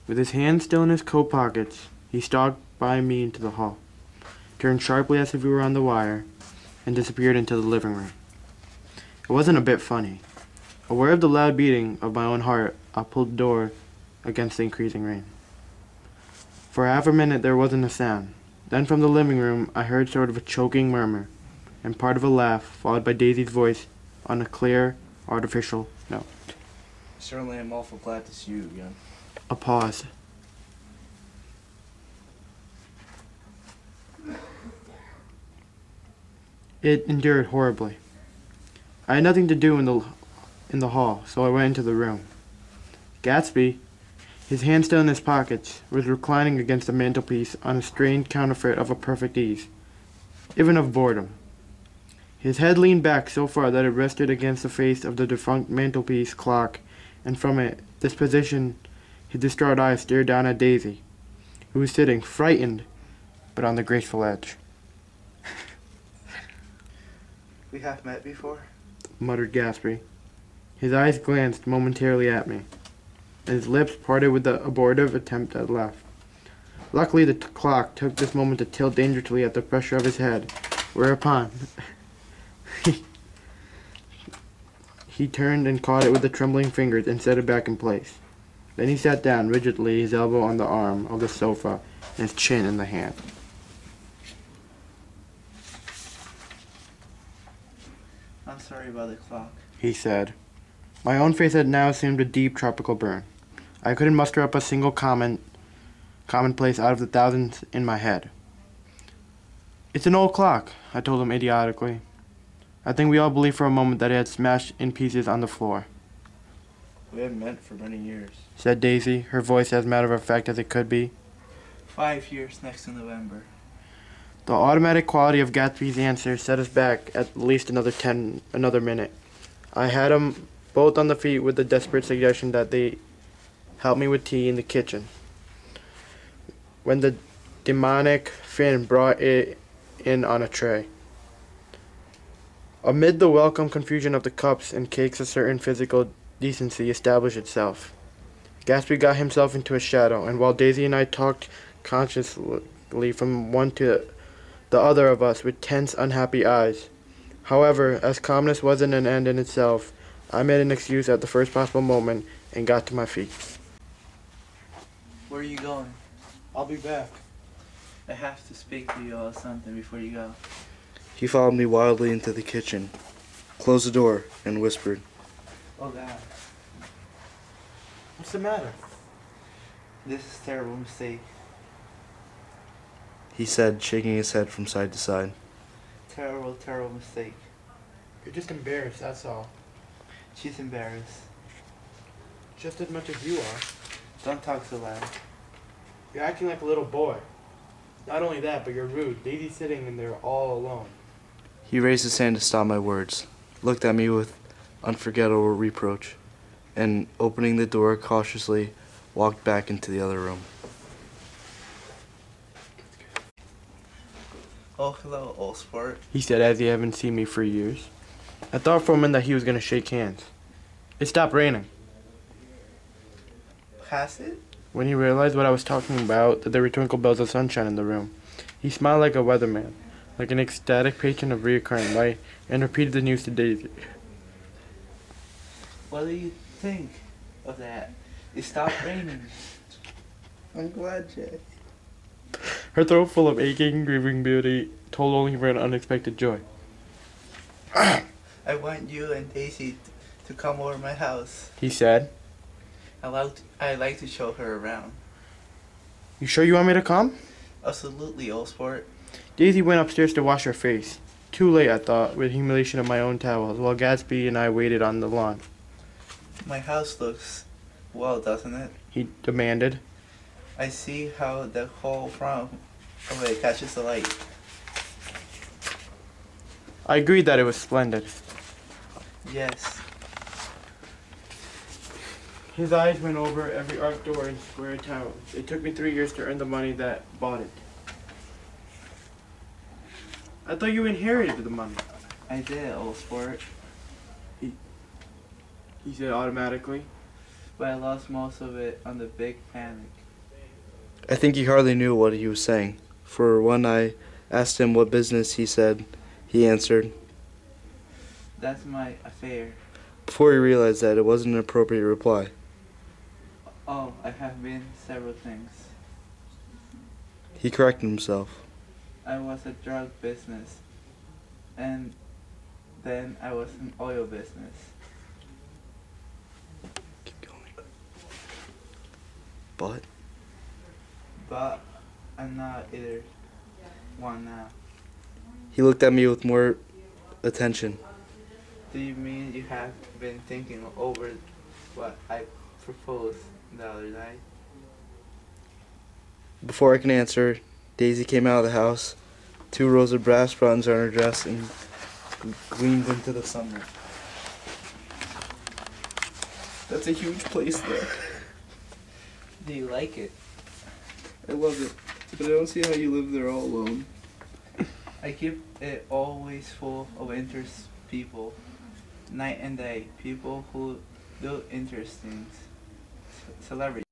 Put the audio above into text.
With his hands still in his coat pockets, he stalked by me into the hall, turned sharply as if we were on the wire, and disappeared into the living room. It wasn't a bit funny. Aware of the loud beating of my own heart, I pulled the door against the increasing rain. For half a minute there wasn't a sound. Then from the living room I heard sort of a choking murmur, and part of a laugh, followed by Daisy's voice on a clear, artificial note. Certainly I'm awful glad to see you again. A pause. It endured horribly. I had nothing to do in the hall, so I went into the room. Gatsby, his hands still in his pockets, was reclining against the mantelpiece on a strained counterfeit of a perfect ease, even of boredom. His head leaned back so far that it rested against the face of the defunct mantelpiece clock, and from this position his distraught eyes stared down at Daisy, who was sitting, frightened, but on the graceful edge. We have met before? Muttered Gatsby. His eyes glanced momentarily at me, and his lips parted with the abortive attempt at laugh. Luckily, the clock took this moment to tilt dangerously at the pressure of his head, whereupon he turned and caught it with the trembling fingers and set it back in place. Then he sat down rigidly, his elbow on the arm of the sofa and his chin in the hand. I'm sorry about the clock, He said. My own face had now assumed a deep tropical burn. I couldn't muster up a single commonplace out of the thousands in my head. It's an old clock, I told him idiotically. I think we all believed for a moment that it had smashed in pieces on the floor. We haven't met for many years. Said Daisy, her voice as matter of fact as it could be. 5 years next November. The automatic quality of Gatsby's answer set us back at least another minute. I had 'em both on the feet with the desperate suggestion that they help me with tea in the kitchen, when the demonic Finn brought it in on a tray. Amid the welcome confusion of the cups and cakes, a certain physical decency established itself. Gatsby got himself into a shadow, and while Daisy and I talked consciously from one to the other of us with tense, unhappy eyes. However, as calmness wasn't an end in itself, I made an excuse at the first possible moment and got to my feet. Where are you going? I'll be back. I have to speak to you about something before you go. He followed me wildly into the kitchen, closed the door, and whispered, Oh God, What's the matter? this is a terrible mistake. he said, shaking his head from side to side. Terrible, terrible mistake. You're just embarrassed, that's all. She's embarrassed. Just as much as you are. Don't talk so loud. You're acting like a little boy. Not only that, but you're rude. Daisy's sitting in there all alone. He raised his hand to stop my words, looked at me with unforgettable reproach, and opening the door cautiously, walked back into the other room. Oh, hello, old sport. He said as he hadn't seen me for years. I thought for a minute that he was going to shake hands. It stopped raining. Has it? When he realized what I was talking about, that there were twinkle bells of sunshine in the room, he smiled like a weatherman, like an ecstatic patron of reoccurring light, and repeated the news to Daisy. What do you think of that? It stopped raining. I'm glad, Jay. Her throat full of aching, grieving beauty told only for an unexpected joy. I want you and Daisy to come over my house. He said. I like to show her around. You sure you want me to come? Absolutely, old sport. Daisy went upstairs to wash her face. Too late, I thought, with humiliation of my own towels, while Gatsby and I waited on the lawn. My house looks well, doesn't it? He demanded. I see how the whole front of it catches the light. I agreed that it was splendid. Yes. His eyes went over every arched door and square tower. It took me 3 years to earn the money that bought it. I thought you inherited the money, I did, old sport. he said automatically. But I lost most of it on the big panic. I think he hardly knew what he was saying, for when I asked him what business he answered, That's my affair. before he realized that it wasn't an appropriate reply. Oh, I have been several things. He corrected himself. I was a drug business, and then I was an oil business. Keep going. But But I'm not either one now. he looked at me with more attention. Do you mean you have been thinking over what I proposed the other night? Before I can answer, Daisy came out of the house, 2 rows of brass buttons on her dress, and gleamed into the sunlight. That's a huge place there. Do you like it? I love it, but I don't see how you live there all alone. I keep it always full of interesting people, night and day. People who do interesting things. Celebrities.